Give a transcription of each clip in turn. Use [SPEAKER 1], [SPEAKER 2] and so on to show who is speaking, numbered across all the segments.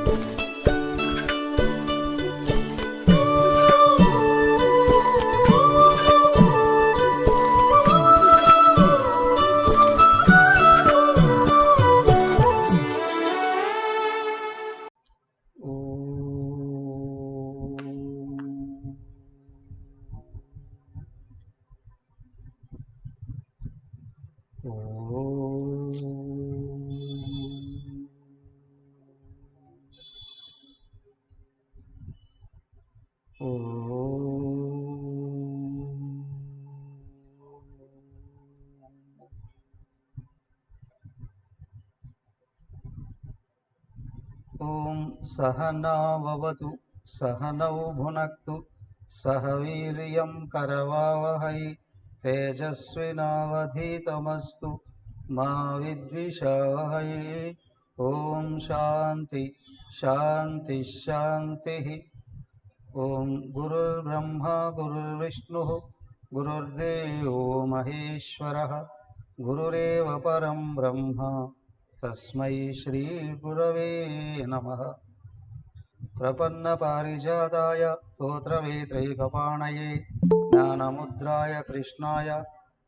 [SPEAKER 1] ఓం సహనావవతు సహనౌ భునక్తు సహ వీర్యం కరవావహై తేజస్వినావధీతమస్తు మా విద్విషావహై. ఓం శాంతి శాంతి శాంతి. ఓం గురుర్బ్రహ్మా గురుర్విష్ణుః గురుర్దేవో మహేశ్వరః గురురేవ పరం బ్రహ్మ తస్మై శ్రీ గురవే నమః. ప్రపన్న పారిజాతాయ స్తోత్రవేత్రైకపాణయే జ్ఞానముద్రాయ కృష్ణాయ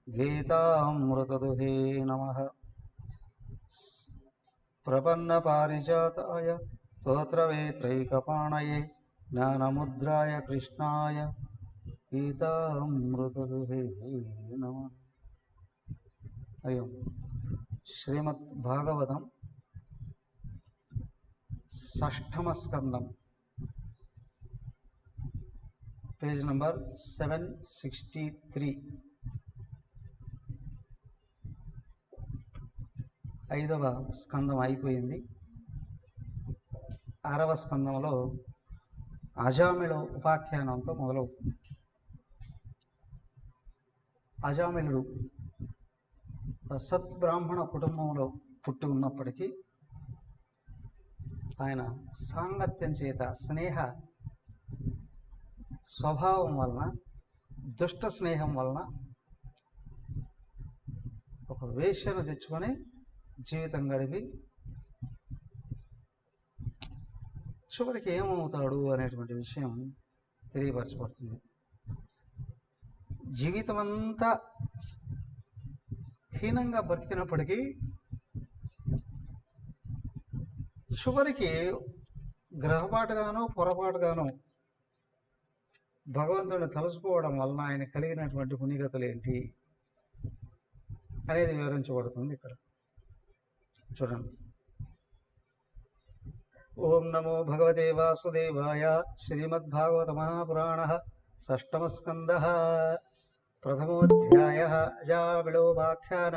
[SPEAKER 1] గీతామృతదుహే నమః. ప్రపన్న పారిజాతాయ స్తోత్రవేత్రైకపాణయే జ్ఞానముద్రాయ కృష్ణాయ గీతామృతదుహే నమః. హరి ఓం. శ్రీమద్ భాగవతం షష్ఠమ స్కందం, పేజ్ నంబర్ 763. 5వ స్కందం అయిపోయింది. 6వ స్కందంలో అజామిళ ఉపాఖ్యానంతో మొదలవుతుంది. అజామిళుడు సద్బ్రాహ్మణ కుటుంబంలో పుట్టి ఉన్నప్పటికీ ఆయన సాంగత్యం చేత, స్నేహ స్వభావం వలన, దుష్ట స్నేహం వలన ఒక వేశ్యను తెచ్చుకొని జీవితం గడిపి చివరికి ఏమవుతాడు అనేటువంటి విషయం తెలియపరచబడుతుంది. జీవితం అంతా హీనంగా బ్రతికినప్పటికీ చివరికి గ్రహపాటుగానో పొరపాటుగానో భగవంతుడిని తలుసుకోవడం వలన ఆయన కలిగినటువంటి పుణ్యగతులు ఏంటి అనేది వివరించబడుతుంది ఇక్కడ. చూడండి. ఓం నమో భగవతే వాసుదేవాయ. శ్రీమద్భాగవత మహాపురాణ షష్ఠమ స్కంద ప్రథమోధ్యాయ. అజామిళోపాఖ్యాన.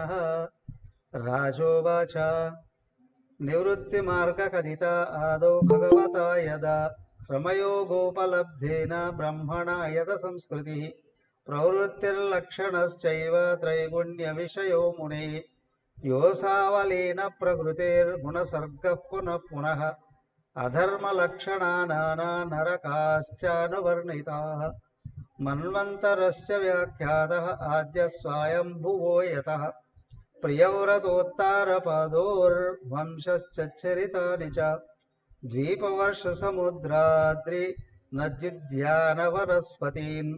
[SPEAKER 1] రాజోవాచ నివృత్తిమార్గకథిత ఆదౌ భగవతా యదా క్రమయోగోపలబ్ధేన బ్రహ్మణా యద సంస్కృతి ప్రవృత్తిర్లక్షణశ్చైవ త్రైగుణ్య విషయో మునే యోసావలీన ప్రకృతిర్గుణసర్గః పునః పునః అధర్మలక్షణానానా నరకాశ్చానువర్ణితాః మన్వంతరస్య వ్యాఖ్యాతః ఆద్య స్వయంభువో యతః ప్రియవ్రతోత్తారపాదోర్వంశశ్చరితాని చ ద్వీపవర్షసముద్రాద్రి నద్యుద్యానవనస్పతీన్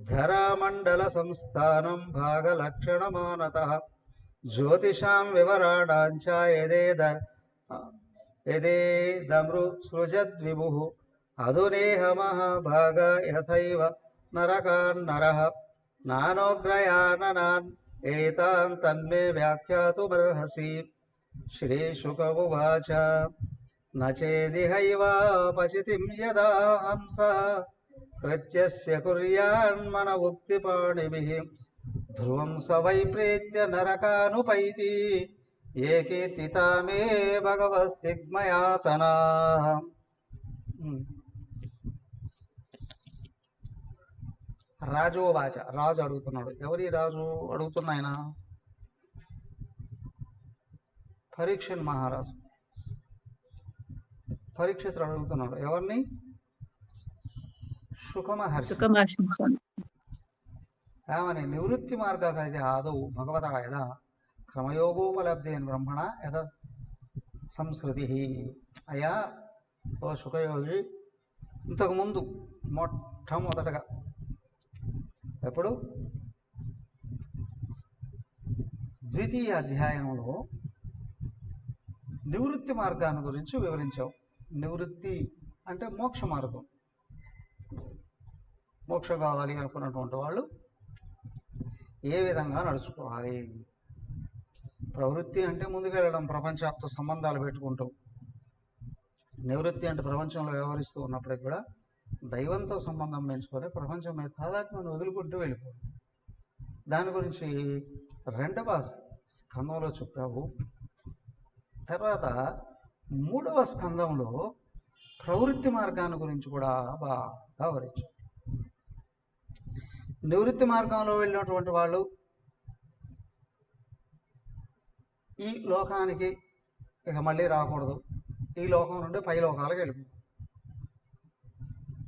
[SPEAKER 1] ధరామండల సంస్థానం భాగలక్షణమానతః జ్యోతిషాం వివరాణాంచ యదేదమృసృజద్విభుః అధునేహ మహాభాగ యథైవ నరకాన్నరః నానోగ్రయాననాన్ ఏతాన్ తన్మే వ్యాఖ్యాతుమర్హసి. శ్రీశుక ఉవాచ నచేదిహైవాపచితిం యదా హంసః కృత్యస్య కుర్యాన్మన ఉక్తిపాణిభిః ధ్రువం స వైప్రేత్య నరకానుపైతి ఏ కీర్తితా మే భగవస్తిగ్మయాతనాః. రాజోవాచ. రాజు అడుగుతున్నాడు. ఎవరి రాజు అడుగుతున్న ఆయన? పరీక్షణ్ మహారాజు. పరీక్షితుడు అడుగుతున్నాడు. ఎవరిని? శుకమహర్షి. ఏమని? నివృత్తి మార్గకథిత ఆదౌ భగవతా యదా క్రమయోగోపలబ్ధేన బ్రహ్మణ యథ సంస్కృతి. అయ్యా, ఓ సుఖయోగి ఇంతకుముందు మొట్టమొదటగా ఎప్పుడు ద్వితీయ అధ్యాయంలో నివృత్తి మార్గాన్ని గురించి వివరించావు. నివృత్తి అంటే మోక్ష మార్గం. మోక్షం కావాలి అనుకున్నటువంటి వాళ్ళు ఏ విధంగా నడుచుకోవాలి. ప్రవృత్తి అంటే ముందుకెళ్ళడం, ప్రపంచంతో సంబంధాలు పెట్టుకుంటూ. నివృత్తి అంటే ప్రపంచంలో వ్యవహరిస్తూ ఉన్నప్పటికీ కూడా దైవంతో సంబంధం పెంచుకొని ప్రపంచం మీద తాదాత్మ్యాన్ని వదులుకుంటూ వెళ్ళిపోవడం. దాని గురించి 2వ స్కందంలో చెప్పావు. తర్వాత 3వ స్కందంలో ప్రవృత్తి మార్గాన్ని గురించి కూడా బాగా వివరించావు. నివృత్తి మార్గంలో వెళ్ళినటువంటి వాళ్ళు ఈ లోకానికి ఇక మళ్ళీ రాకూడదు, ఈ లోకం నుండి పై లోకాలకు వెళ్ళిపోతుంది.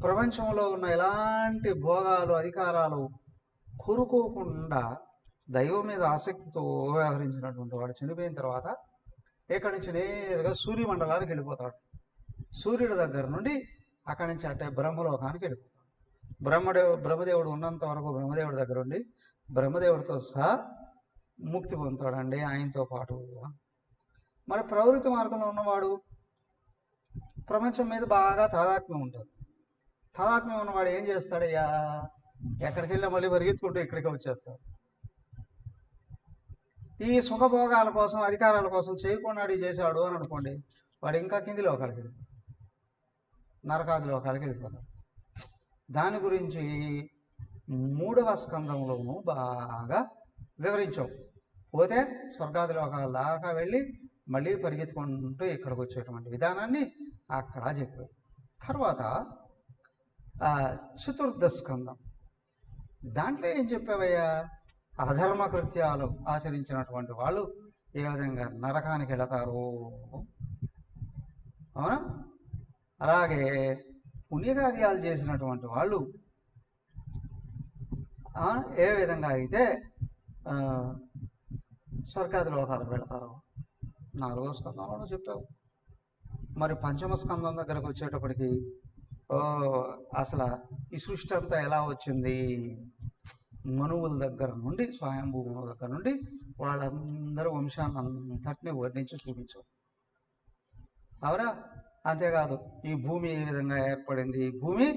[SPEAKER 1] ప్రపంచంలో ఉన్న ఎలాంటి భోగాలు అధికారాలు కోరుకోకుండా దైవం మీద ఆసక్తితో వ్యవహరించినటువంటి వాడు చనిపోయిన తర్వాత ఇక్కడి నుంచి నేరుగా సూర్యమండలానికి వెళ్ళిపోతాడు. సూర్యుడి దగ్గర నుండి అక్కడి నుంచి అంటే బ్రహ్మలోకానికి వెళ్ళిపోతాడు. బ్రహ్మదేవుడు ఉన్నంత వరకు బ్రహ్మదేవుడి దగ్గర ఉండి బ్రహ్మదేవుడితో సహా ముక్తి పొందుతాడండి ఆయనతో పాటు. మరి ప్రవృత్తి మార్గంలో ఉన్నవాడు ప్రపంచం మీద బాగా తాదాత్మ్యం ఉంటుంది. తాదాత్మ్యం ఉన్నవాడు ఏం చేస్తాడయ్యా, ఎక్కడికి వెళ్ళా మళ్ళీ పరిగెత్తుకుంటూ ఇక్కడికి వచ్చేస్తాడు. ఈ సుఖభోగాల కోసం అధికారాల కోసం చేయకుండా చేశాడు అని అనుకోండి, వాడు ఇంకా కింది లోకాలకి వెళ్ళిపోతాడు, నరకాది లోకాలకి వెళ్ళిపోతాడు. దాని గురించి 3వ స్కందంలోనూ బాగా వివరించావు. పోతే స్వర్గాది లోకాల దాకా వెళ్ళి మళ్ళీ పరిగెత్తుకుంటూ ఇక్కడికి వచ్చేటువంటి విధానాన్ని అక్కడ చెప్పావు. తర్వాత 4వ స్కందం దాంట్లో ఏం చెప్పావయ్యా, అధర్మ కృత్యాలు ఆచరించినటువంటి వాళ్ళు ఏ విధంగా నరకానికి వెళతారు, అవునా? అలాగే పుణ్యకార్యాలు చేసినటువంటి వాళ్ళు ఏ విధంగా అయితే స్వర్గాది లోకాలకు వెళతారు 4వ స్కందంలోనూ చెప్పావు. మరి 5వ స్కందం దగ్గరకు వచ్చేటప్పటికి అసలు ఈ సృష్టి అంతా ఎలా వచ్చింది, మనువుల దగ్గర నుండి స్వయంభూముల దగ్గర నుండి వాళ్ళందరూ వంశాన్ని అంతటినీ వర్ణించి చూపించావు. అవరా? అంతేకాదు ఈ భూమి ఏ విధంగా ఏర్పడింది, భూమి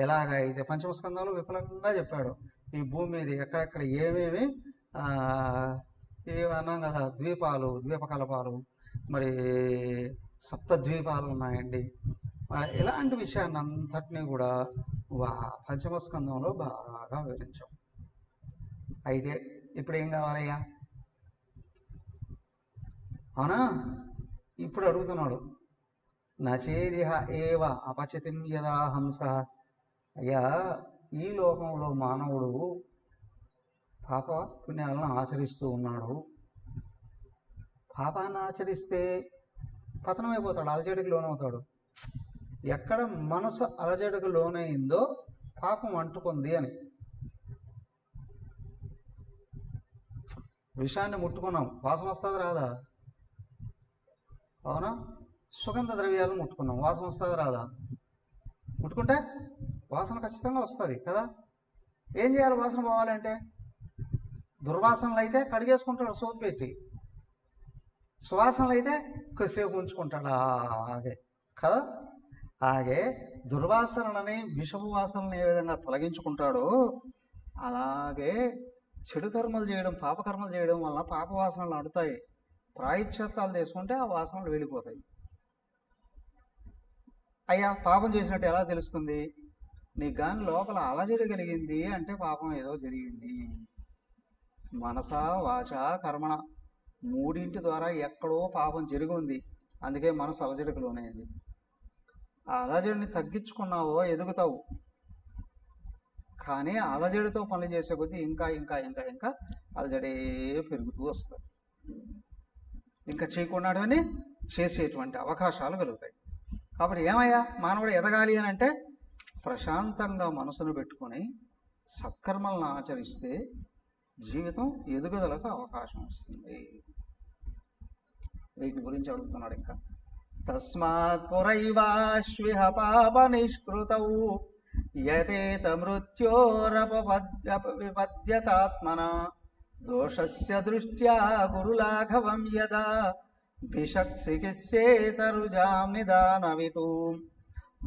[SPEAKER 1] ఎలాగ అయితే 5వ స్కందంలో విపులంగా చెప్పాడు. ఈ భూమి మీద ఎక్కడెక్కడ ఏమేమి అన్నాం కదా, ద్వీపకల్పాలు, మరి 7 ద్వీపాలు ఉన్నాయండి. మరి ఇలాంటి విషయాన్ని అంతటినీ కూడా 5వ స్కందంలో బాగా వివరించాం. అయితే ఇప్పుడు ఏం కావాలయ్యా, అవునా? ఇప్పుడు అడుగుతున్నాడు, నచేదిహ ఏవ అపచితిం యదా హంస. అయ్యా, ఈ లోకంలో మానవుడు పాప పుణ్యాలను ఆచరిస్తూ ఉన్నాడు. పాపాన్ని ఆచరిస్తే పతనమైపోతాడు, అలజడికి లోనవుతాడు. ఎక్కడ మనసు అలజడికి లోనైందో పాపం అంటుకుంది అని. విషాన్ని ముట్టుకున్నాం, వాసన వస్తుంది రాదా? అవునా? సుగంధ ద్రవ్యాలను ముట్టుకున్నాం, వాసన వస్తుంది రాదా? ముట్టుకుంటే వాసన ఖచ్చితంగా వస్తుంది కదా. ఏం చేయాలి వాసన పోవాలంటే? దుర్వాసనలు అయితే కడిగేసుకుంటాడు సోప్ పెట్టి, సువాసనలు అయితే కొద్దిసేపు ఉంచుకుంటాడు అలాగే కదా. అలాగే దుర్వాసనలని విషపు వాసనలను ఏ విధంగా తొలగించుకుంటాడో అలాగే చెడు కర్మలు చేయడం, పాపకర్మలు చేయడం వలన పాప వాసనలు అడుతాయి. ప్రాయశ్చిత్తాలు తీసుకుంటే ఆ వాసనలు వెళ్ళిపోతాయి. అయ్యా, పాపం చేసినట్టు ఎలా తెలుస్తుంది? నీకు కానీ లోపల అలజడి కలిగింది అంటే పాపం ఏదో జరిగింది. మనస వాచ కర్మణ 3 ద్వారా ఎక్కడో పాపం జరిగి ఉంది, అందుకే మనసు అలజడికి లోనైంది. ఆ అలజడిని తగ్గించుకున్నావో ఎదుగుతావు. కానీ అలజడితో పనులు చేసే కొద్దీ ఇంకా ఇంకా ఇంకా ఇంకా అలజడే పెరుగుతూ వస్తుంది. ఇంకా చేయకుండానే చేసేటువంటి అవకాశాలు కలుగుతాయి. కాబట్టి ఏమయ్యా, మానవుడు ఎదగాలి అని అంటే ప్రశాంతంగా మనసును పెట్టుకొని సత్కర్మలను ఆచరిస్తే జీవితం ఎదుగుదలకు అవకాశం వస్తుంది. వీటి గురించి అడుగుతున్నాడు. ఇంకా తస్మాత్ పురైవాశ్విహ పాపనిష్కృతౌ యతేత మృత్యోరపవిపద్యతాత్మన దోషస్య దృష్ట్యా గురులాఘవం యదా భిషక్సికిత్సేతరుజాం నిదానవితూ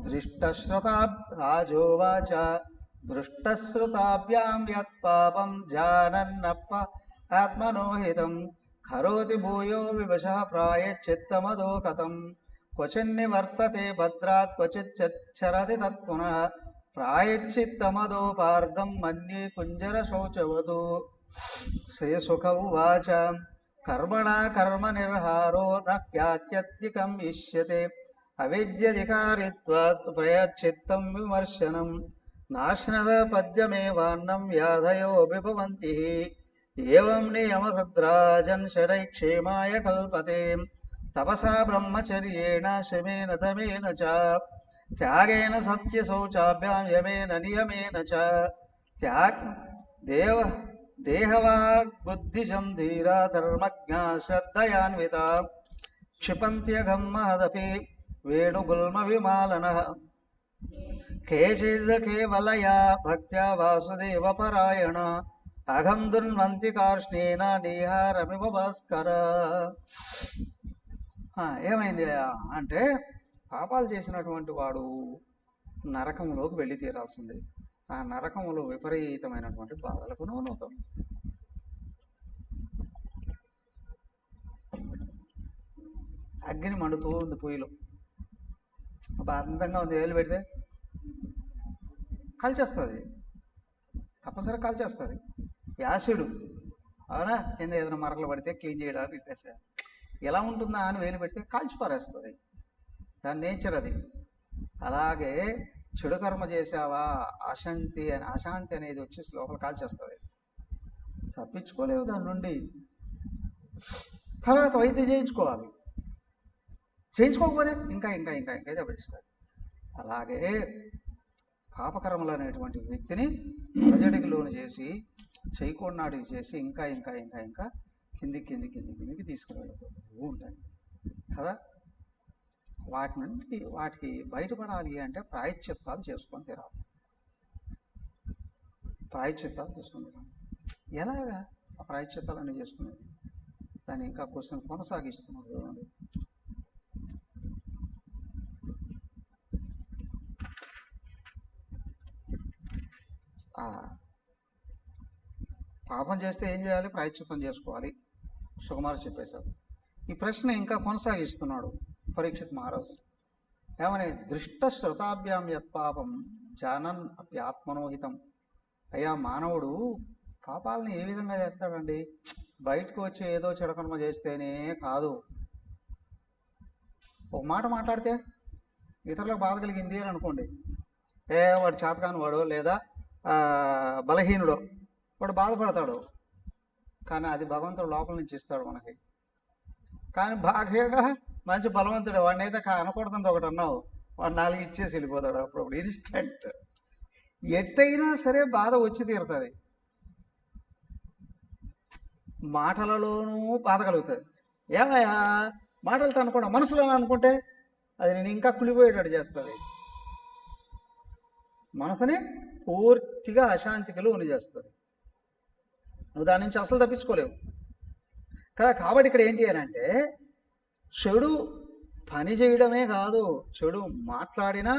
[SPEAKER 1] దృష్టశ్రుతా రాజోవాచ దృష్టశ్రుతాభ్యాం యత్పాపం జానన్నప్ప ఆత్మనోహితం కరోతి భూయో వివశః ప్రాయశ్చిత్తమదో కథం క్వచిన్నివర్తతే భద్రాత్ క్వచిచ్చరతి తత్పునః ప్రాయశ్చిత్తమదోపార్థం మన్యే కుంజర శౌచవతు. శ్రీసుఖ ఉవాచ కర్మణా కర్మ నిర్హారో న హ్యాత్యధికం ఇష్యతే అవిద్యధికారిత్వాత్ ప్రయశ్చిత్తం విమర్శనం నాశ్నద పద్యమేవాన్నం వ్యాధయో విభవంతి ఏవం నియమహృద్రాజన్ శరైక్షేమాయ కల్పతే తపసా బ్రహ్మచర్యేణ శమేన తమేన చ త్యాగేన సత్యశౌచాభ్యాం యమేన నియమేన చ దేహవాగ్బుద్ధిశం ధీరా ధర్మజ్ఞా శ్రద్ధయాన్వితా క్షిపంత్యఘం మహదపి వేణుగుల్మ విమాలనః కేచిద్ కేవలయా భక్త్యా వాసుదేవ పరాయణ అఘం దుర్వంతి కార్ష్ణేన నీహారమివ భాస్కర. ఏమైంది అంటే పాపాలు చేసినటువంటి వాడు నరకంలోకి వెళ్ళి తీరాల్సిందే. ఆ నరకంలో విపరీతమైనటువంటి బాధలకు లోనవుతాం. అగ్ని మండుతూ ఉంది పొయ్యిలో, అందంగా ఉంది, వేలు పెడితే కాల్చేస్తుంది, తప్పనిసరి కాల్చేస్తుంది. యాసిడ్ అవునా, కింద ఏదైనా మరకలు పడితే క్లీన్ చేయడానికి తీసేసారు. ఎలా ఉంటుందా అని వేలు పెడితే కాల్చిపారేస్తుంది, దాని నేచర్ అది. అలాగే చెడు కర్మ చేసావా, అశాంతి అనేది వచ్చేసి లోపల కాల్చేస్తుంది, తప్పించుకోలేవు దాని నుండి. తర్వాత వైద్యం చేయించుకోవాలి, చేయించుకోకపోతే ఇంకా ఇంకా ఇంకా ఇంకా దెబ్బతీస్తుంది. అలాగే పాపకర్మలు అనేటువంటి వ్యక్తిని అలజడికి లోను చేసి చేయకూడనాటికి చేసి ఇంకా ఇంకా ఇంకా ఇంకా కిందికి తీసుకువెళ్ళిపోతూ ఉంటాయి కదా. వాటికి బయటపడాలి అంటే ప్రాయశ్చిత్తాలు చేసుకొని తీరాలి. ప్రాయశ్చిత్తాలు చేసుకొని తీరాలి. ఎలాగా ఆ ప్రాయశ్చిత్తాలు అన్నీ చేసుకునేది? దాన్ని ఇంకా క్వశ్చన్ కొనసాగిస్తున్నాడు చూడండి. పాపం చేస్తే ఏం చేయాలి? ప్రాయశ్చిత్తం చేసుకోవాలి. సుకుమార్ చెప్పేశాడు. ఈ ప్రశ్న ఇంకా కొనసాగిస్తున్నాడు పరీక్షిత్ మహారాజు. ఏమని? దృష్ట శ్రుతాభ్యాం యత్పాపం జానన్ అప్యాత్మనోహితం. అయ్యా, మానవుడు పాపాలని ఏ విధంగా చేస్తాడండి? బయటకు వచ్చి ఏదో చెడకర్మ చేస్తేనే కాదు. ఒక మాట మాట్లాడితే ఇతరులకు బాధ కలిగింది అని అనుకోండి, వాడు చేతకాని వాడు లేదా బలహీనుడు, వాడు బాధపడతాడు. కానీ అది భగవంతుడు లోపల నుంచి ఇస్తాడు మనకి. కానీ బాగా మంచి బలవంతుడు, వాడిని అయితే అనకూడదంత ఒకటి అన్నావు, వాడు 4 ఇచ్చేసి వెళ్ళిపోతాడు. అప్పుడు ఇన్స్టెంట్ ఎట్టయినా సరే బాధ వచ్చి తీరుతుంది. మాటలలోనూ బాధ కలుగుతుంది. ఏమయ్యా, మాటలతో అనుకోండి, మనసులో అనుకుంటే అది నేను ఇంకా కుళ్ళిపోయేటట్టు చేస్తుంది. మనసుని పూర్తిగా అశాంతికి లోను చేస్తుంది. నువ్వు దాని నుంచి అసలు తప్పించుకోలేవు కదా. కాబట్టి ఇక్కడ ఏంటి అని అంటే, చెడు పని చేయడమే కాదు, చెడు మాట్లాడినా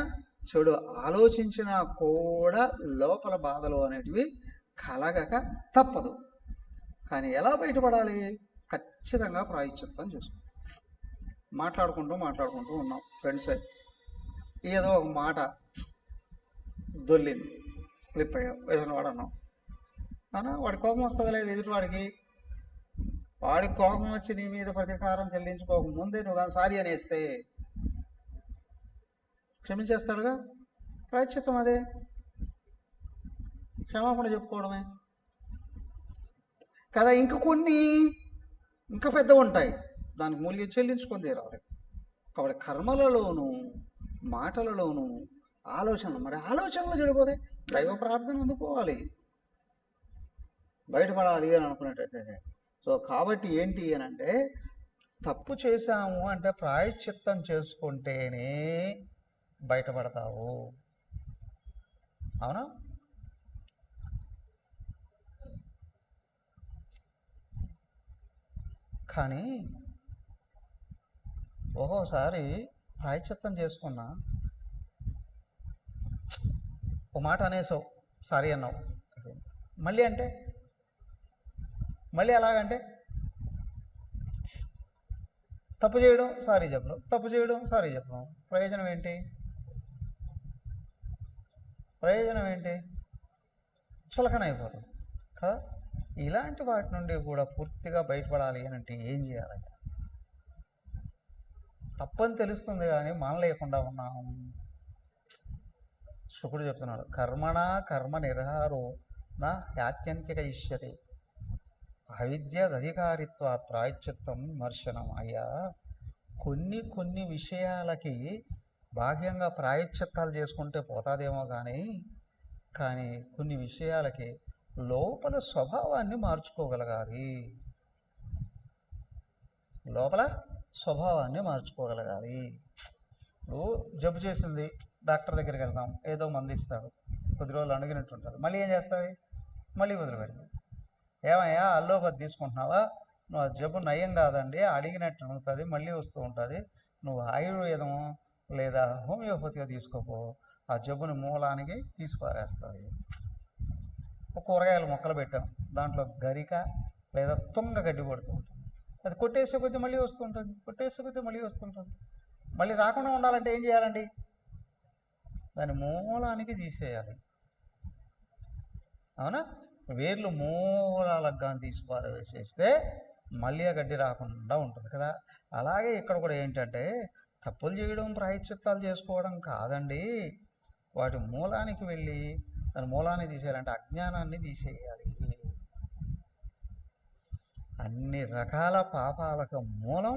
[SPEAKER 1] చెడు ఆలోచించినా కూడా లోపల బాధలు అనేటివి కలగక తప్పదు. కానీ ఎలా బయటపడాలి? ఖచ్చితంగా ప్రాయశ్చిత్తం చేసుకో. మాట్లాడుకుంటూ ఉన్నాం ఫ్రెండ్సే, ఏదో ఒక మాట దొల్లింది, స్లిప్ అయ్యావు, వేసిన వాడు అన్నాం అన్నా, వాడి కోపం వస్తుంది లేదు ఎదుటివాడికి. వాడికి కోపం వచ్చి నీ మీద ప్రతీకారం చెల్లించుకోక ముందే నువ్వు కానీ సారీ అనేస్తే క్షమించేస్తాడుగా. ప్రాయశ్చిత్తం అదే, క్షమాపణ చెప్పుకోవడమే కదా. ఇంకా పెద్దవి ఉంటాయి, దానికి మూల్యం చెల్లించుకొని తీరాలి. కాబట్టి కర్మలలోనూ మాటలలోనూ ఆలోచనలు, మరి ఆలోచనలు చెడిపోతే దైవ ప్రార్థన అందుకోవాలి, బయటపడాలి అని అనుకునేటైతే. సో కాబట్టి ఏంటి అని అంటే, తప్పు చేశాము అంటే ప్రాయశ్చిత్తం చేసుకుంటేనే బయటపడతావు. అవునా? కానీ ఒక్కోసారి ప్రాయశ్చిత్తం చేసుకున్నా ఒక మాట అనేసావు, సారీ అన్నావు, మళ్ళీ అంటే మళ్ళీ ఎలాగంటే తప్పు చేయడం సారీ చెప్పడం, తప్పు చేయడం సారీ చెప్పడం. ప్రయోజనం ఏంటి? ప్రయోజనం ఏంటి? చులకన అయిపోతుంది కదా. ఇలాంటి వాటి నుండి కూడా పూర్తిగా బయటపడాలి అని అంటే ఏం చేయాలి? తప్పని తెలుస్తుంది కానీ మానలేకుండా ఉన్నాం. శుకుడు చెప్తున్నాడు, కర్మణ కర్మ నిర్హారో నా హ్యాత్యంతిక ఇష్యతే అవిద్యాధికారిత్వాత్ ప్రాయశ్చిత్తం విమర్శనం. అయ్యా, కొన్ని విషయాలకి బాహ్యంగా ప్రాయశ్చిత్తాలు చేసుకుంటే పోతాదేమో కానీ కొన్ని విషయాలకి లోపల స్వభావాన్ని మార్చుకోగలగాలి. లోపల స్వభావాన్ని మార్చుకోగలగాలి. నువ్వు జబ్బు చేసింది, డాక్టర్ దగ్గరికి వెళ్తాం, ఏదో మంది ఇస్తాడు, కొద్ది రోజులు అణిగినట్టు ఉంటుంది, మళ్ళీ ఏం చేస్తావి? మళ్ళీ వదిలిపెడతావు. ఏమయ్యా అల్లోపతి తీసుకుంటున్నావా? నువ్వు ఆ జబ్బు నయం కాదండి, అడిగినట్టు ఉంటుంది, మళ్ళీ వస్తూ ఉంటుంది, నువ్వు ఆయుర్వేదం లేదా హోమియోపతిగా తీసుకోపో, ఆ జబ్బుని మూలానికి తీసిపారేస్తుంది. కూరగాయలు మొక్కలు పెట్టాం, దాంట్లో గరిక లేదా తుంగ గడ్డి పడుతూ ఉంటుంది, అది కొట్టేసే కొద్దీ మళ్ళీ వస్తుంటుంది, కొట్టేసే కొద్దీ మళ్ళీ వస్తుంటుంది. మళ్ళీ రాకుండా ఉండాలంటే ఏం చేయాలండి? దాని మూలానికి తీసేయాలి. అవునా? వేర్లు మూలాలకు కానీ తీసి పారవేసేస్తే మళ్ళీ ఆ గడ్డి రాకుండా ఉంటుంది కదా. అలాగే ఇక్కడ కూడా ఏంటంటే తప్పులు చేయడం ప్రాయశ్చిత్తాలు చేసుకోవడం కాదండి, వాటి మూలానికి వెళ్ళి దాని మూలాన్ని తీసేయాలంటే అజ్ఞానాన్ని తీసేయాలి. అన్ని రకాల పాపాలకు మూలం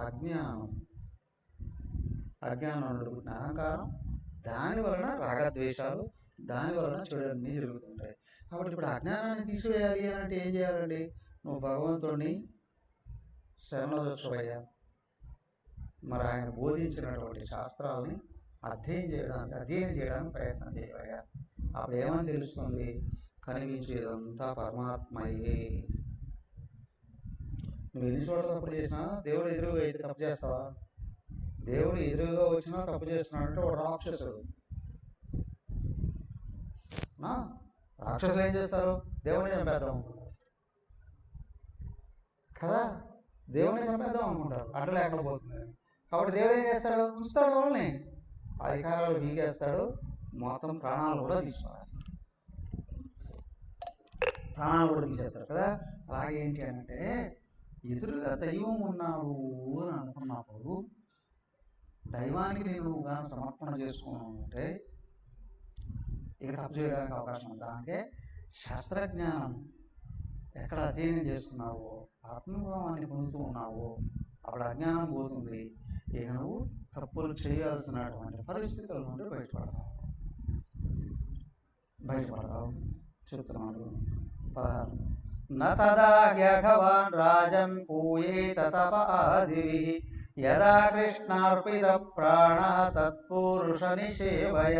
[SPEAKER 1] అజ్ఞానం. అజ్ఞానం నడుపుతున్న అహంకారం, దాని వలన రాగద్వేషాలు, దాని వలన చెడులన్నీ జరుగుతుంటాయి. కాబట్టి ఇప్పుడు అజ్ఞానాన్ని తీసివేయాలి అంటే ఏం చేయాలండి? నువ్వు భగవంతుడిని శరణు చూడయ్యా, మరి ఆయన బోధించినటువంటి శాస్త్రాలని అధ్యయనం చేయడానికి ప్రయత్నం చేయవయ్యా. అప్పుడు ఏమని తెలుస్తుంది? కనిపించేదంతా పరమాత్మయే. నువ్వు ఎన్ని చోట్ల తప్పు చేసినా దేవుడు ఎదురుగా అయితే తప్పు చేస్తావా? దేవుడు ఎదురుగా వచ్చినా తప్పు చేస్తున్నాడంటే వాడు రాక్షసుడు. రాక్షసులు ఏం చేస్తారు? దేవుడిని చంపేద్దాం కదా, దేవుడిని చంపేద్దాం అనుకుంటారు, అడ్డు లేకుండా పోతుంది. కాబట్టి దేవుడు ఏం చేస్తాడు? ఉంచుతాడు, వాళ్ళని అధికారాలు బీగేస్తాడు, మొత్తం ప్రాణాలు కూడా తీసేస్తాడు, ప్రాణాలు కూడా తీసేస్తాడు కదా. అలాగే ఏంటి అంటే ఎదురుగా దైవం ఉన్నాడు అని అనుకున్నప్పుడు దైవానికి నేను కానీ సమర్పణ చేసుకున్నానంటే ఇక తప్పు చేయడానికి అవకాశం ఉంది. దానికే శాస్త్రజ్ఞానం ఎక్కడ అధ్యయనం చేస్తున్నావో, ఆత్మభావాన్ని పొందుతూ ఉన్నావో అప్పుడు అజ్ఞానం పోతుంది. ఇక నువ్వు తప్పులు చేయాల్సినటువంటి పరిస్థితుల నుండి బయటపడతావు. చెప్తున్నాడు 16. నతదాగ్యఘవాన్ రాజన్ పూయేత తపాదివిః యదా కృష్ణార్పిత ప్రాణః తత్పురుష నిషేవయ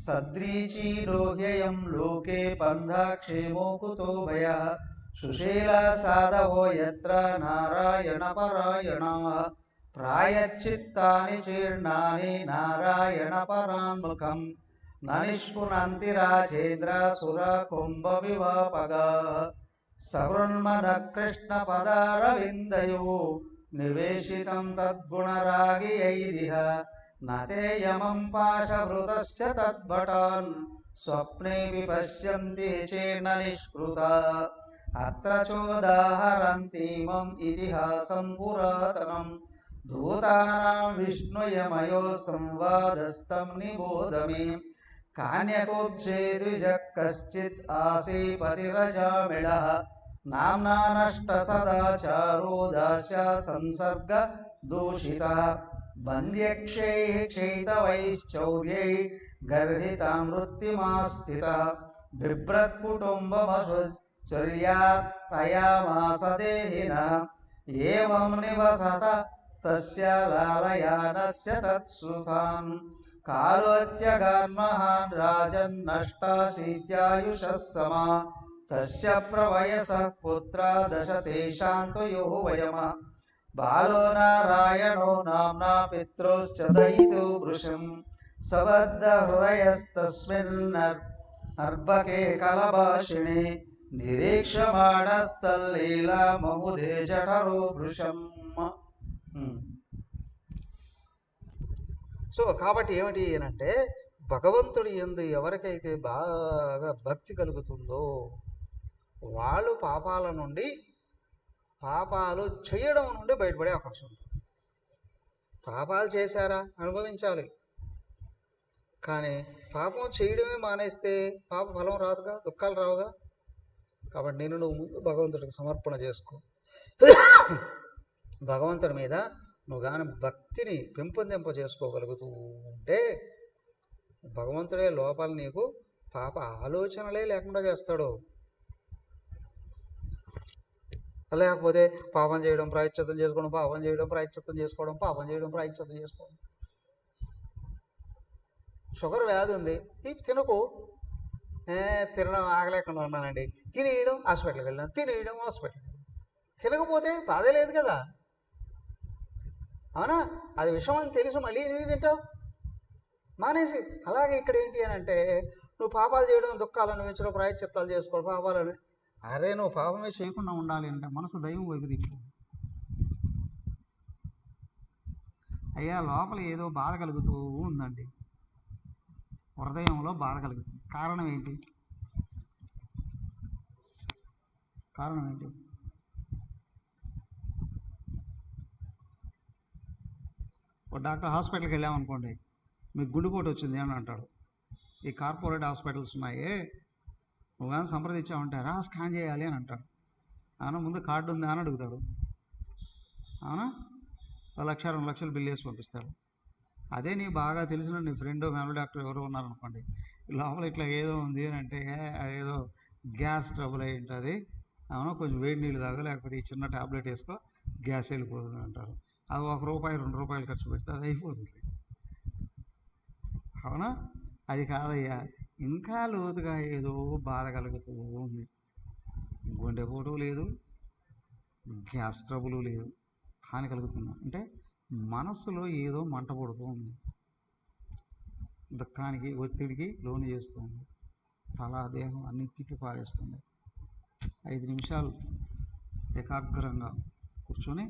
[SPEAKER 1] సద్రీచీలోగ్యయం లోకే పంధాక్షేమో కుతో భయః సుశీల సాధవో యత్ర నారాయణ పరాయణాః ప్రాయశ్చిత్తాని చీర్ణాని నారాయణ పరాన్ముఖం ననిష్పునంతి రాజేంద్ర సుర కుంభ వివాపగాః సగృన్మన కృష్ణ పదారవిందయో నివేశితం తద్గుణరాగియైరిహ నతే యమం పాశభృతశ్చ తద్భటాన్ స్వప్నే విపశ్యంతి చేన నిష్కృతాః అత్ర చోదాహరంతిమం ఇతిహాసం పురాతనం దూతానాం విష్ణుయమయో సంవాదస్తం నిబోధమే కాన్యకోబ్జే ద్విజః కశ్చిత్ ఆసీపతిరజామిళః నామ్నా నష్ట సదాచారో దాస్య సంసర్గ దూషితః బంధ్యక్షైః క్షైతవైశ్చౌర్యైః గర్హితా మృత్యుమాస్థితః బిభ్రత్ కుటుంబమశుచర్యాత్ తయామాస దేహినః ఏవం నివసత తస్య లాలయానస్య తత్సుఖాన్ కాలోత్యగాన్ మహాన్ రాజన్ నష్టాశీత్యాయుషః సమా తస్య ప్రవయసః పుత్రా దశ తేషాంతు యో వయమ బాలో నారాయణో నామ్నా పితృశ్చ దయితో వృషం సబద్ధ హృదయస్తస్మిన్ అర్భకే కలభాషిణే నిరీక్షమాణస్తల్లీలా మముదే జఠరో వృషం. సో కాబట్టి ఏమిటి అంటే భగవంతుడి యందు ఎవరికైతే బాగా భక్తి కలుగుతుందో వాళ్ళు పాపాలు చేయడం నుండి బయటపడే అవకాశం ఉంటుంది. పాపాలు చేశారా అనుభవించాలి, కానీ పాపం చేయడమే మానేస్తే పాప ఫలం రాదుగా, దుఃఖాలు రావుగా. కాబట్టి నువ్వు ముందు భగవంతుడికి సమర్పణ చేసుకో. భగవంతుడి మీద నువ్వు కానీ భక్తిని పెంపొందింప చేసుకోగలుగుతూ ఉంటే భగవంతుడే లోపల నీకు పాప ఆలోచనలే లేకుండా చేస్తాడు. లేకపోతే పాపం చేయడం ప్రాయశ్చిత్తం చేసుకోవడం, పాపం చేయడం ప్రాయశ్చిత్తం చేసుకోవడం, పాపం చేయడం ప్రాయశ్చిత్తం చేసుకోవడం. షుగర్ వ్యాధి ఉంది, తీపి తినకు. తినడం ఆగలేకుండా ఉన్నానండి, తినేయడం హాస్పిటల్కి వెళ్ళాను, తినేయడం హాస్పిటల్కి వెళ్ళాను. తినకపోతే బాధే లేదు కదా, అవునా? అది విషం అని తెలుసు, మళ్ళీ ఎందుకు తింటావు? మానేసి. అలాగే ఇక్కడ ఏంటి అని అంటే నువ్వు పాపాలు చేయడం, దుఃఖాలు అనుభవించడం, ప్రాయశ్చిత్తాలు చేసుకోవడం, పాపాలని. అరే నువ్వు పాపమే చేయకుండా ఉండాలి అంటే మనసు దైవం వైపు తిప్పు. అయ్యా లోపల ఏదో బాధ కలుగుతూ ఉందండి, హృదయంలో బాధ కలుగుతుంది. కారణం ఏంటి? ఓ డాక్టర్ హాస్పిటల్కి వెళ్ళామనుకోండి, మీకు గుండెపోటు వచ్చింది అని అంటాడు. ఈ కార్పొరేట్ హాస్పిటల్స్ ఉన్నాయే, నువ్వు కానీ సంప్రదించామంటారా స్కాన్ చేయాలి అని అంటాడు. అవునా? ముందు కార్డు ఉందా అని అడుగుతాడు. అవునా? 1,00,000 2 లక్షలు బిల్లు వేసి పంపిస్తాడు. అదే నీ బాగా తెలిసిన నీ ఫ్రెండ్ ఫ్యామిలీ డాక్టర్ ఎవరు ఉన్నారనుకోండి, లోపల ఇట్లా ఏదో ఉంది అని అంటే ఏదో గ్యాస్ ట్రబుల్ అయి ఉంటుంది, అవునా, కొంచెం వేడి నీళ్ళు తాగు, లేకపోతే ఈ చిన్న ట్యాబ్లెట్ వేసుకో గ్యాస్ వెళ్ళిపోతుంది అంటారు. అది ₹1 2 ఖర్చు పెడితే అది అయిపోతుంది. అవునా? అది కాదయ్యా, ఇంకా లోతుగా ఏదో బాధ కలుగుతూ ఉంది. గుండెపోటు లేదు, గ్యాస్ ట్రబుల్ లేదు, హాని కలుగుతుంది అంటే మనస్సులో ఏదో మంట పడుతూ ఉంది, దుఃఖానికి ఒత్తిడికి లోను చేస్తుంది, తల దేహం అన్ని తిప్పి పారేస్తుంది. 5 నిమిషాలు ఏకాగ్రంగా కూర్చొని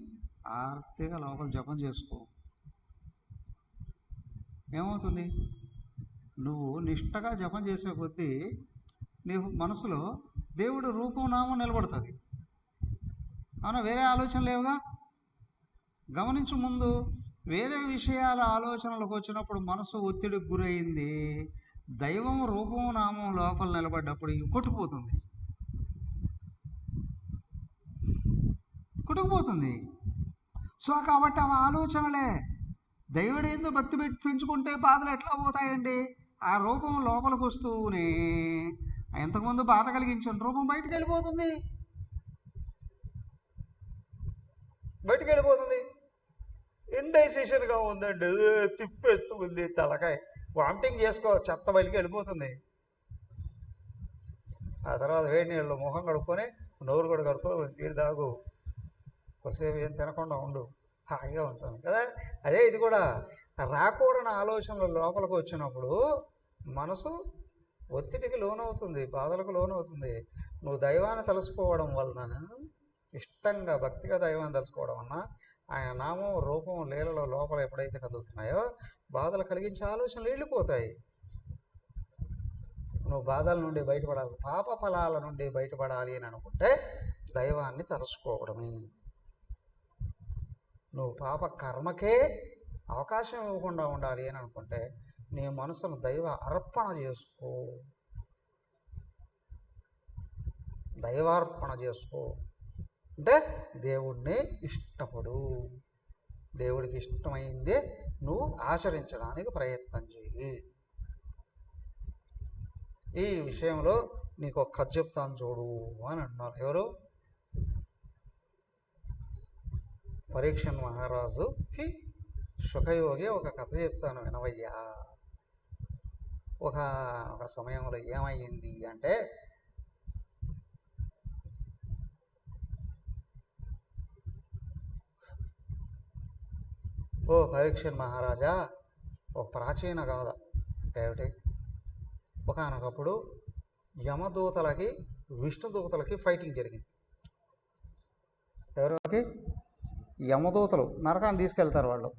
[SPEAKER 1] ఆర్తిగా లోపల జపం చేసుకో. ఏమవుతుంది? నువ్వు నిష్టగా జపం చేసే కొద్దీ నీ మనసులో దేవుడు రూపం నామం నిలబడుతుంది. అవునా? వేరే ఆలోచన లేవుగా. గమనించు, ముందు వేరే విషయాల ఆలోచనలకు వచ్చినప్పుడు మనసు ఒత్తిడికి గురైంది, దైవం రూపం నామం లోపల నిలబడ్డప్పుడు కొట్టుకుపోతుంది. సో కాబట్టి అవి ఆలోచనలే. దైవుడు ఏందో భక్తి పెంచుకుంటే బాధలు ఎట్లా పోతాయండి? ఆ రూపం లోపలికి వస్తూనే ఎంతకుముందు బాధ కలిగించిన రూపం బయటికి వెళ్ళిపోతుంది. ఇండైజెషన్గా ఉందండి, తిప్పేస్తూ ఉంది, తలకాయ వామిటింగ్ చేసుకో, చెత్త బయటికి వెళ్ళిపోతుంది. ఆ తర్వాత వేడి నీళ్ళు ముఖం కడుక్కొని నోరు కూడా కడుక్కో, నీళ్ళు తాగు, కొద్దిసేపు ఏం తినకుండా ఉండు, హాయిగా ఉంటుంది కదా. అదే ఇది కూడా రాకూడని ఆలోచనలు లోపలికి వచ్చినప్పుడు మనసు ఒత్తిడికి లోనవుతుంది, బాధలకు లోనవుతుంది. నువ్వు దైవాన్ని తలుసుకోవడం వలన, ఇష్టంగా భక్తిగా దైవాన్ని తలుసుకోవడం వలన ఆయన నామం రూపం లీలలో లోపల ఎప్పుడైతే కదులుతున్నాయో బాధలు కలిగించే ఆలోచనలు వెళ్ళిపోతాయి. నువ్వు బాధల నుండి బయటపడాలి, పాప ఫలాల నుండి బయటపడాలి అని అనుకుంటే దైవాన్ని తలుసుకోవడమే. నువ్వు పాప కర్మకే అవకాశం ఇవ్వకుండా ఉండాలి అని అనుకుంటే నీ మనసును దైవ అర్పణ చేసుకో, దైవార్పణ చేసుకో. అంటే దేవుణ్ణి ఇష్టపడు, దేవుడికి ఇష్టమైందే నువ్వు ఆచరించడానికి ప్రయత్నం చేయి. ఈ విషయంలో నీకు ఒక కథ చెప్తాను చూడు అని అంటున్నారు. ఎవరు? పరీక్షణ్ మహారాజుకి శుకయోగి ఒక కథ చెప్తాను వినవయ్యా. ఒక సమయంలో ఏమైంది అంటే, ఓ పరీక్షణ్ మహారాజా, ఒక ప్రాచీన గాథ ఏమిటి, ఒకనొకప్పుడు యమదూతలకి విష్ణుదూతలకి ఫైటింగ్ జరిగింది. ఎవరికి? యమదూతలు నరకాన్ని తీసుకెళ్తారు, వాళ్ళు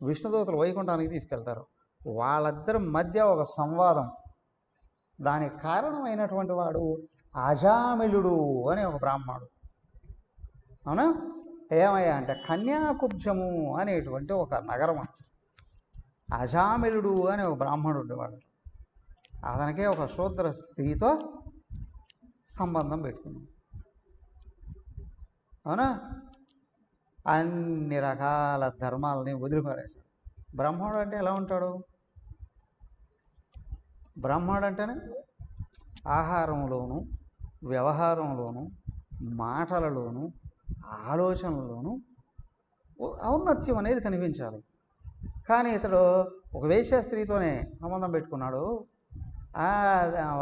[SPEAKER 1] విష్ణుదూతలు వైకుంఠానికి తీసుకెళ్తారు. వాళ్ళిద్దరి మధ్య ఒక సంవాదం. దానికి కారణమైనటువంటి వాడు అజామిళుడు అనే ఒక బ్రాహ్మణుడు. అవునా? ఏమయ్యా అంటే కన్యాకుబ్జము అనేటువంటి ఒక నగరం. అజామిళుడు అనే ఒక బ్రాహ్మణుడు ఉండేవాడు. అతనికే ఒక శూద్ర స్త్రీతో సంబంధం పెట్టుకున్నాడు. అవునా? అన్ని రకాల ధర్మాలని వదిలిపారేశాడు. బ్రాహ్మణుడు అంటే ఎలా ఉంటాడు? బ్రాహ్మణుడు అంటేనే ఆహారంలోను, వ్యవహారంలోను, మాటలలోను, ఆలోచనలోను ఔన్నత్యం అనేది కనిపించాలి. కానీ ఇతడు ఒక వేశ్య స్త్రీతోనే సంబంధం పెట్టుకున్నాడు.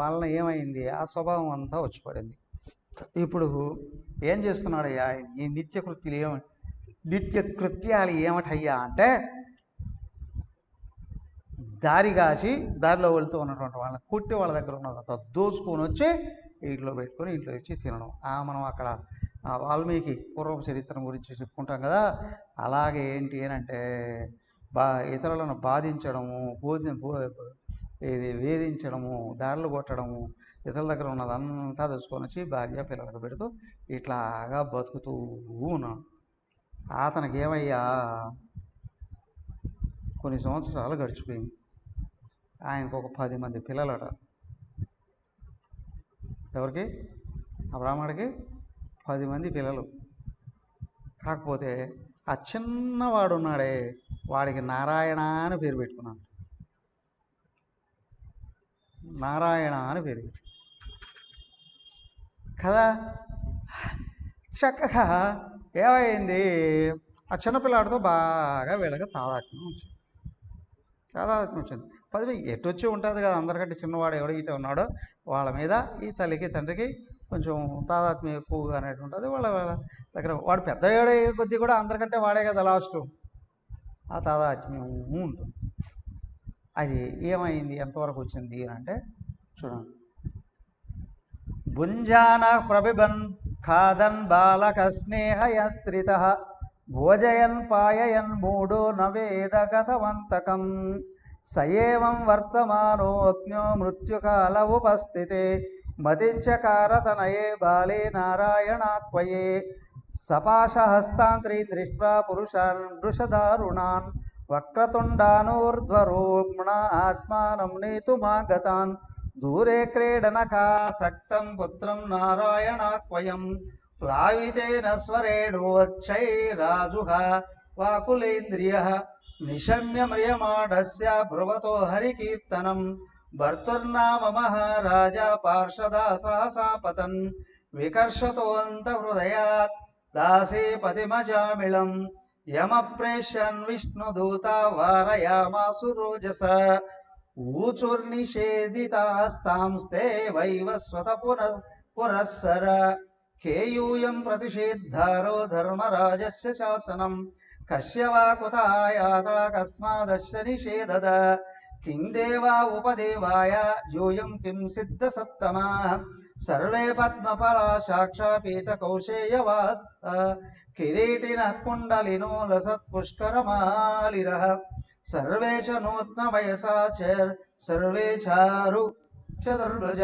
[SPEAKER 1] వలన ఏమైంది, ఆ స్వభావం అంతా వచ్చి పడింది. ఇప్పుడు ఏం చేస్తున్నాడయ్యా, ఈ నిత్యకృత్యాలు ఏమిటయ్యా అంటే, దారి కాసి దారిలో వెళ్తూ ఉన్నటువంటి వాళ్ళని కొట్టి వాళ్ళ దగ్గర ఉన్నదంతా దోచుకొని వచ్చి ఇంట్లో పెట్టుకొని ఇంట్లో వచ్చి తినడం. మనం అక్కడ వాల్మీకి పూర్వపు చరిత్ర గురించి చెప్పుకుంటాం కదా, అలాగే ఏంటి అని అంటే ఇతరులను బాధించడము, ఇది వేధించడము, దారులు కొట్టడము, ఇతరుల దగ్గర ఉన్నదంతా దోచుకొని వచ్చి భార్య పిల్లలకు పెడుతూ ఇట్లాగా బతుకుతూ ఉన్నాడు. అతనికి ఏమయ్యా, కొన్ని సంవత్సరాలు గడిచిపోయింది. ఆయనకు ఒక 10 మంది పిల్లలట. ఎవరికి? ఆ బ్రాహ్మడికి 10 మంది పిల్లలు. కాకపోతే ఆ చిన్నవాడు ఉన్నాడే, వాడికి నారాయణ అని పేరు పెట్టుకున్నాను. నారాయణ అని పేరు కదా. చక్కగా ఏమైంది, ఆ చిన్నపిల్లాడితో బాగా వీళ్ళకి తాదాత్మ్యం వచ్చింది. 10 ఎటు వచ్చి ఉంటుంది కదా, అందరికంటే చిన్నవాడు ఎవడైతే ఉన్నాడో వాళ్ళ మీద ఈ తల్లికి తండ్రికి కొంచెం తాదాత్మ్యం ఎక్కువగా అనేది ఉంటుంది. వాళ్ళ దగ్గర వాడు పెద్ద ఏడే కొద్దీ కూడా అందరికంటే వాడే కదా లాస్ట్, ఆ తాదాత్మ్యం ఉంటుంది. అది ఏమైంది, ఎంతవరకు వచ్చింది అని అంటే చూడండి. భుంజాన ప్రభిబన్ ఖాదన్ బాలక స్నేహయత్రిత భోజయన్ పాయయన్ మూడో నవేదగతవంతకం సయేవం వర్తమానో అగ్నో మృత్యుకాల ఉపస్థితే మతించకారతనయే బాలే నారాయణాత్వయే సపాశహస్తాంత్రీ దృష్ట్వా పురుషాన్ వృషదారుణాన్ వక్రతుండానూర్ధ్వరోమ్ణ ఆత్మానం నేతుమాగతాన్ దూరే క్రీడనకాసక్తం పుత్రం నారాయణాక్వయం ప్లావితేన స్వరేణోచ్చైరాజుః వాకులేంద్రియః నిశమ్య మ్రియమాణస్య భ్రువతో హరికీర్తనం భర్తుర్నామ మహారాజ పార్షదా సహసాపతన్ వికర్షతోऽन्तహృదయాత్ దాసే పతిమజామిళం యమప్రేష్యన్ విష్ణుదూత వారయామాసు రోజస ఊచుర్నిషేధితాస్తాంస్తే వైవస్వత పురస్సర కేయూయం ప్రతిషేద్ధారో ధర్మరాజస్య శాసనం కస్య వా కుతాయాత కస్మాదస్య నిషేధద కిం దేవా ఉపదేవాయ యూయం కిం సిద్ధ సత్తమా సర్వే పద్మపలాశాక్ష పీతకౌశేయవాస్ కిరీటినః కుండలినో లసత్పుష్కరమాలిరః సర్వే చ నూత్న వయసా సర్వే చారు చతుర్భుజ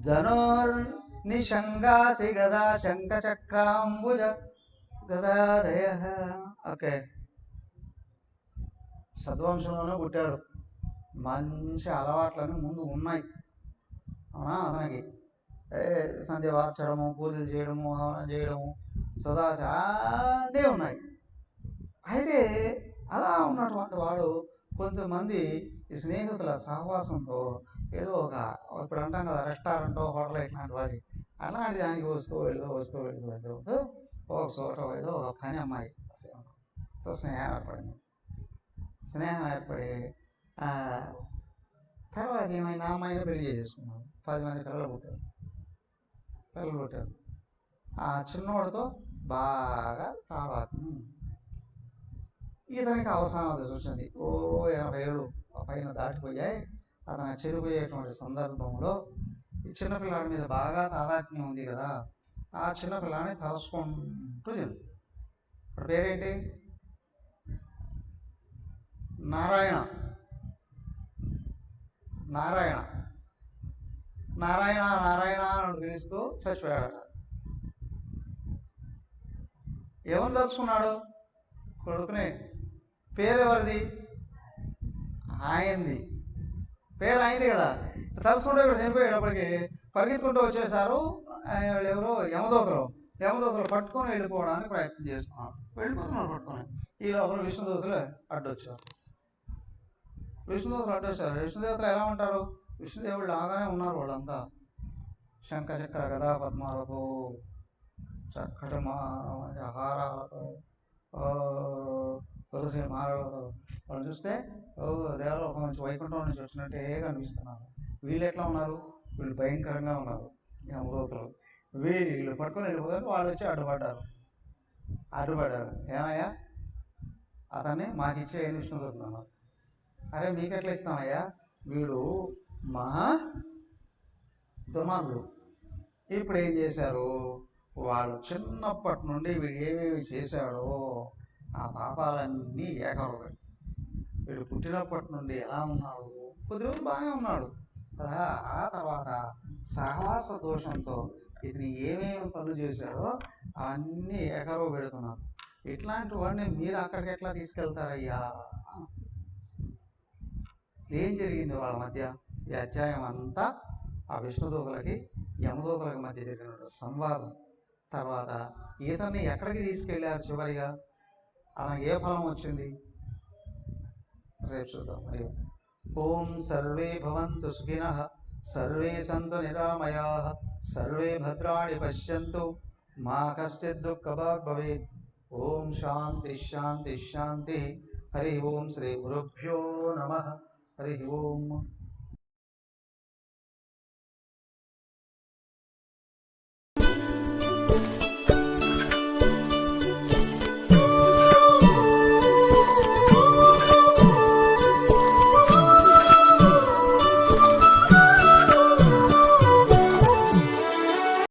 [SPEAKER 1] ధనుర్నిషంగాసి గదా శంఖచక్రాంబుజ గదాదయః. ఓకే, సద్వంశంలోనే పుట్టాడు. మంచి అలవాట్లన్నీ ముందు ఉన్నాయి. అవునా? అతనికి సంధ్య వార్చడము, పూజలు చేయడము, హవనం చేయడము, సదాశ అన్నీ ఉన్నాయి. అయితే అలా ఉన్నటువంటి వాడు కొంతమంది ఈ స్నేహితుల సహవాసంతో ఏదో ఇప్పుడు అంటాం కదా, రెస్టారెంట్ హోటల్ ఇట్లాంటి వాటి అలాంటి దానికి వస్తూ ఒక చోట ఏదో ఒక పని అమ్మాయితో స్నేహం ఏర్పడింది. స్నేహం ఏర్పడి తర్వాత ఏమైంది, ఆ అమ్మాయిని పెళ్లి చేసేసుకున్నాడు. 10 మంది పిల్లలు పుట్టారు. ఆ చిన్నోడితో బాగా తాదాత్మ్యం. ఇతనికి అవసాన దశ వచ్చింది. 80 ఏళ్ళు పైన దాటిపోయాయి. అతను చెడిపోయేటువంటి సందర్భంలో ఈ చిన్నపిల్లాడి మీద బాగా తాదాత్మ్యం ఉంది కదా, ఆ చిన్నపిల్లాడిని తలుసుకుంటూ చెల్లి. ఇప్పుడు పేరేంటి? నారాయణ. నారాయణ నారాయణ నారాయణ అని పిలుస్తూ చచ్చిపోయాడట. ఎవరు తలుచుకున్నాడు? కొడుకునే. పేరు ఎవరిది? ఆయనది. పేరు అయింది కదా. తలుచుకుంటే ఇప్పుడు చనిపోయేటప్పటికి పరిగెత్తుకుంటూ వచ్చేసారు ఎవరో యమదూతలు పట్టుకొని వెళ్ళిపోవడానికి ప్రయత్నం చేస్తున్నారు. వెళ్ళిపోతున్నారు పట్టుకొని. ఈ లోపల విష్ణుదూతలు అడ్డొచ్చారు. విష్ణుదేవతలు ఎలా ఉంటారు? విష్ణుదేవుడు లాగానే ఉన్నారు వాళ్ళంతా. శంఖ చక్ర గదా పద్మాలతో, చక్కటి హారాలతో, తులసి మాలలతో వాళ్ళు చూస్తే దేవలోకం నుంచి, వైకుంఠం నుంచి వచ్చినట్టే కనిపిస్తున్నారు. వీళ్ళు ఎట్లా ఉన్నారు? వీళ్ళు భయంకరంగా ఉన్నారు యమదూతలు. వీళ్ళు పట్టుకొని వెళ్ళిపోతారు. వాళ్ళు వచ్చి అడ్డుపడ్డారు. ఏమయ్యా అతన్ని మాకు ఇచ్చేయని విష్ణుదూతలు అన్నారు. అరే మీకు ఎట్లా ఇస్తామయ్యా, వీడు మహా దుర్మార్గుడు. ఇప్పుడు ఏం చేశారు? వాళ్ళు చిన్నప్పటి నుండి వీడు ఏమేమి చేశాడో ఆ పాపాలన్నీ ఏకరవు. వీడు పుట్టినప్పటి నుండి ఎలా ఉన్నాడు? కొద్ది రోజులు బాగానే ఉన్నాడు కదా. ఆ తర్వాత సహవాస దోషంతో ఇతని ఏమేమి పనులు చేశాడో అవన్నీ ఏకరవు పెడుతున్నారు. ఇట్లాంటి వాడిని మీరు అక్కడికి ఎట్లా తీసుకెళ్తారయ్యా? ఏం జరిగింది వాళ్ళ మధ్య? ఈ అధ్యాయం అంతా ఆ విష్ణుదూతలకి యమదూతలకి మధ్య జరిగిన సంవాదం. తర్వాత ఈతన్ని ఎక్కడికి తీసుకెళ్ళారు చివరిగా? అతనికి ఏ ఫలం వచ్చింది? రేపు చూద్దాం. మరి ఓం సర్వే భవంతు సుఖినః, సర్వే సంతు నిరామయాః, సర్వే భద్రాణి పశ్యంతు, మా కశ్చిద్ దుఃఖభాగ్ భవేత్. ఓం శాంతి శాంతి శాంతి. హరి ఓం. శ్రీ గురుభ్యో నమః. హరి ఓం.